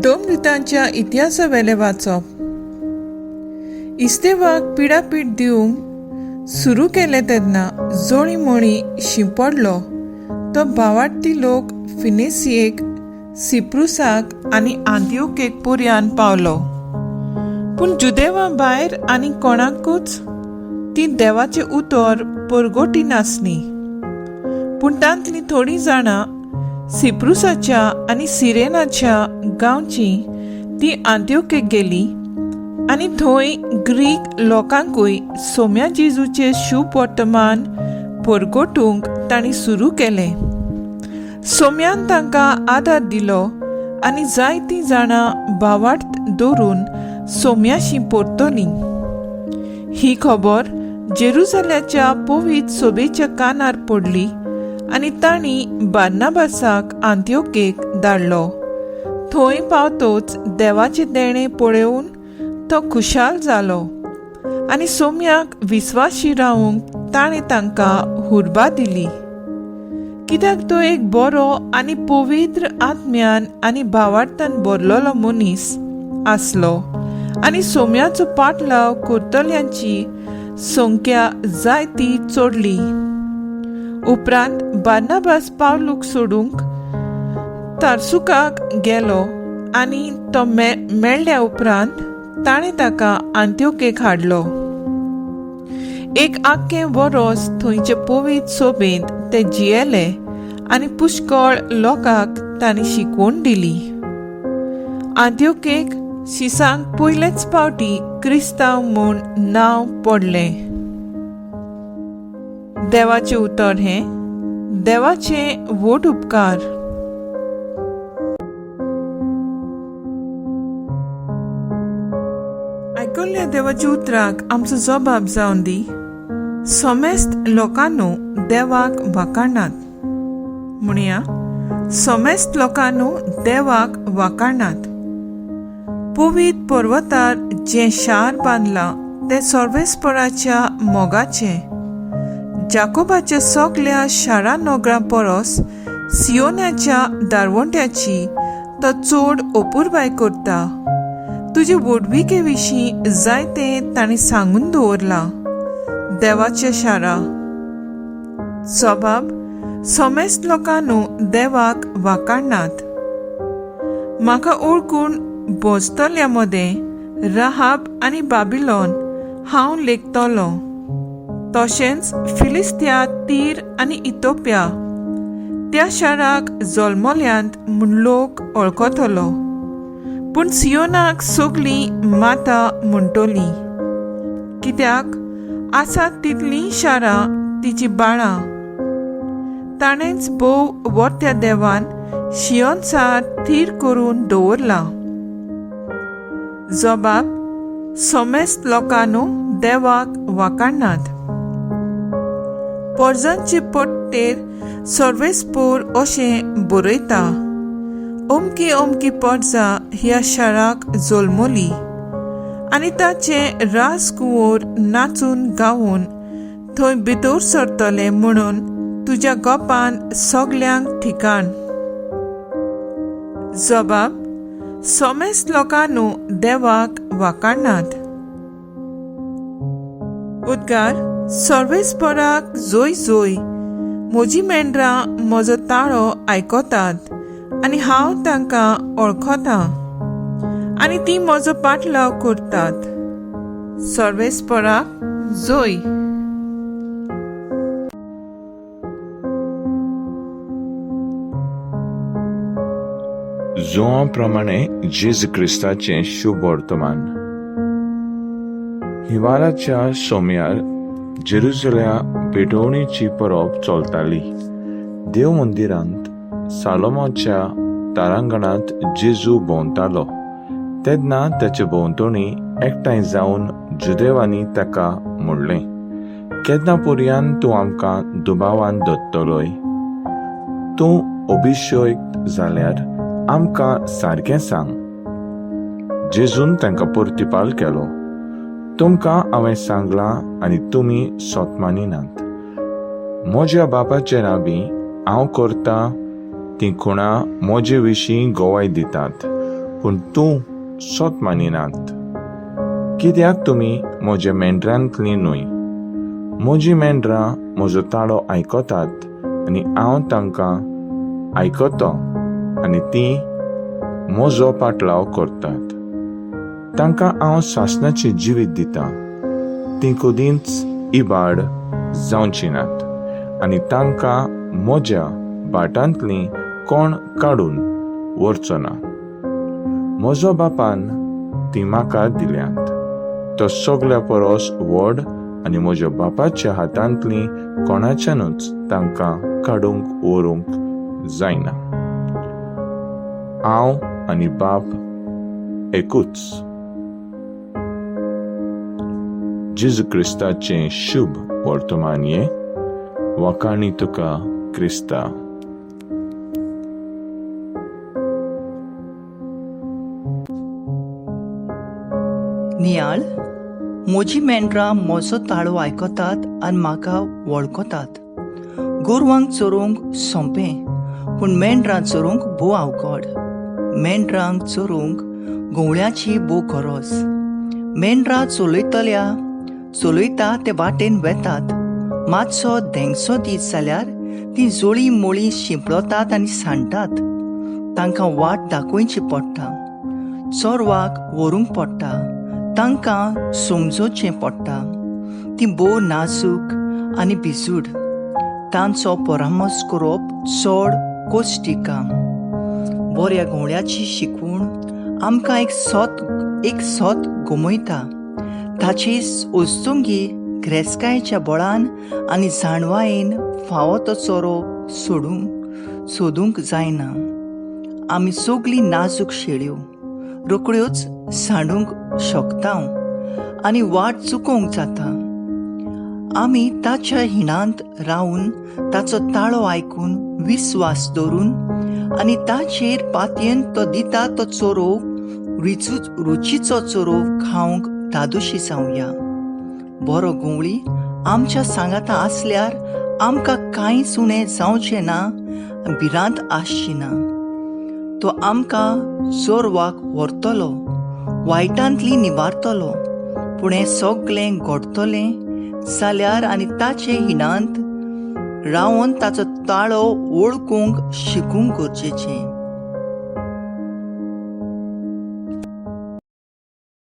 दोमृतांच्या इतिहासावेले वाचप. इस्तेवाक पिडापीड दिवंक सुरू केले तेन्ना जोणी मोणी शिंपडलो तो भावार्थी लोक फिनेसियेक, सिप्रुसाक आनी आंतियोकेक पर्यान पावलो. पूण जुदेवां भायर आनी कोणाकूच ती देवाचे उतर परगोटी नासली. पूण तांतली थोडी जाणां सिप्रुसाच्या आनी सिरेनाच्या गांवची ती आंतियोकेक गेली आनी थंय ग्रीक लोकांकूय सोम्या जेजूचे शुभ वर्तमान परगोटूंक तांणी सुरू केलें. सोम्यान तांकां आदार दिलो आनी जायतीं जाणां भावार्थ दवरून सोम्याशी परतलीं. ही खबर जेरुसल्याच्या पवित्र सोबेच्या कानार पडली आनी तांणी बार्नाबासाक आंतियोकेक धाडलो. थंय पावतोच देवाचे देणे पळोवन तो खुशाल जालो आनी सोम्याक विस्वासी रावूंक ताणें तांकां हुर्बा दिली, कित्याक तो एक बरो आनी पवित्र आत्म्यान आनी भावार्थान भरलेलो मनीस आसलो आनी सोम्याचो पाटलाव करतल्यांची संख्या जायती चडली. उपरांत बार्नाबास पावलूक सोडूंक तार्सुकाक गेलो आनी तो मेळ्ळ्या उपरांत ताणें ताका आंतियोकेक हाडलो. एक आख्खें वरोस थंयचे पवित्र सोबेंत ते जियेले आनी पुष्कळ लोकांक तांणी शिकवण दिली. आंतियोकेक शिसांक पयलेच फावटी क्रिस्तांव म्हूण नांव पडलें. देवाचे उतर हे देवाचे व्हड उपकार. आयकल्ल्या देवाच्या उतराक आमचो जबाब जावन दी. सोमेस्त लोकांनो देवाक वाखाणात. म्हणया सोमेस्त लोकांनो देवाक वाखाणात. पवित्र पर्वतार जे शार बांदलां ते सर्वेस्पराच्या मोगाचे. जाकोबाच्या सगळ्या शारा नोगरां परस सियोनाच्या दारवंट्याची तो चड अपुरबाय करता. तुजे वडविके विशीं जायते ताणें सांगून दवरलां. देवाच्या शारा. जबाब. सोमेस्त लोकांनो देवाक वाखाणात. म्हाका ओळखून भोजतल्या मदें राहाब आनी बाबिलोन हांव लेखतलों. तशेंच फिलिस्त्या, तीर आनी इथोपिया त्या शाराक जल्मल्यांत म्हूण लोक वळखतलो. पूण सियोनाक सगळीं माता म्हणटलीं, कित्याक आसात तितलीं शारां तिची बाळां. ताणेंच भोव वर्त्या देवान शियोनसार थीर करून दवरला. जबाब. सोमेस्त लोकांनो देवाक वाखाणात. पर्जांचे पट्टेर सर्वेस्पोर अशें बरयता. अमकी अमकी पर्जा ह्या शाराक जल्मली आनी ताचे राजकुंवर नाचून गावून थंय भितर सरतले म्हणून तुज्या गोपान सगल्यांक ठिकाण. जबाब. सोमेस्त लोकांनो देवाक वाखाणात. उद्गार. सर्वेस्पराक जोय जोय. म्हजी मेंढरां म्हजो ताळो आयकतात आनी हांव तांकां वळखतां आनी ती म्हजो पाटलाव करतात. सर्वेस्पराक जोय. जोआ प्रमाणे जेजू क्रिस्ताचें शुभ वर्तमान. हिवाराच्या सोम्यार जेरुसल्या पेटोवणीची परब चलताली. देव मंदिरांत सालोमाच्या तारांगणांत जेजू भोंवतालो तेन्ना ताचे भोंवतणी एकठांय जावन जुदेवांनी ताका म्हणलें, केन्ना पर्यान तूं आमकां दुबावान धरतलोय? तूं अभिशेक जाल्यार आमकां सारकें सांग. जेजून तांकां प्रतिपाल केलो, तुमकां हांवें सांगलां आनी तुमी सोतमानिनात. म्हज्या बापाचे राबी हांव करतां तीं कोणा म्हजे विशीं गोवाय दितात. पूण तूं सोत मानिनात. कित्याक तुमी म्हज्या मेंढरांतलीं न्हय. म्हजी मेंढरां म्हजो ताळो आयकतात आनी हांव तांकां आयकतां आनी तीं म्हजो पाटलाव करतात. तांकां हांव सासणाची जिवीत दितां. तीं कदींच इबाड जावची नात आनी तांकां म्हज्या बाटांतलीं कोण काडून व्हरचो ना. म्हजो बापान तीं म्हाका दिल्यांत. तो सगल्या परस व्हड आनी म्हज्या बापाच्या हातांतलीं कोणाच्यानूच तांकां काडूंक व्हरूंक जायना. हांव आनी बाप एकूच. जेजू क्रिस्ताचें शुभ वर्तमान हे वखाणी तुका क्रिस्ता. नियाळ, म्हजी मेंढरां म्हजो ताळो आयकतात आनी म्हाका वळखतात. गोरवांक चोरूंक सोंपें, पूण मेंढरां चोरूंक भोव अवघड. मेंढरांक चोरूंक गोवळ्याची भोव गरज. मेंढरां चलयता ते वाटेन वेतात. मातसो धेंगसो दीत जाल्यार तीं जोळी मोळी शिंपलोतात आनी सांडटात. तांकां वाट दाखोवची पडटा. चोरवाक व्हरूंक पडटा. तांकां समजोवचें पडटा. तीं भोव नाजूक आनी भिजूड. तांचो परामर्श करप चड कोश्टी काम. बऱ्या गोवळ्याची शिकवण आमकां एक सोत घुमयता. ताची ओस्तुंगी ग्रेसकायेच्या बळान आनी जाणवायेन फावो तो चोरो सोदूंक जायना. आमी सगळीं नाजूक शेळयो रोखड्योच सांडूंक शकता आनी वाट चुकोवंक जाता. आमी ताच्या हिणांत रावन ताचो ताळो आयकून विस्वास दवरून आनी ताचेर पातयेन तो दिता तो चोरो रुचीचो चोरो खावंक दादोशी जावया. बरो गोवळी आमच्या सांगाता आसल्यार आमकां कांयच उणें जावचें ना, भिरांत आसची ना. तो आमकां चोरवाक व्हरतलो, वायटांतली निवारतलो. पूण हें सगळें घडतलें जाल्यार आनी ताचे हिणांत रावन ताचो ताळो वळखूंक शिकूंक गरजेचें.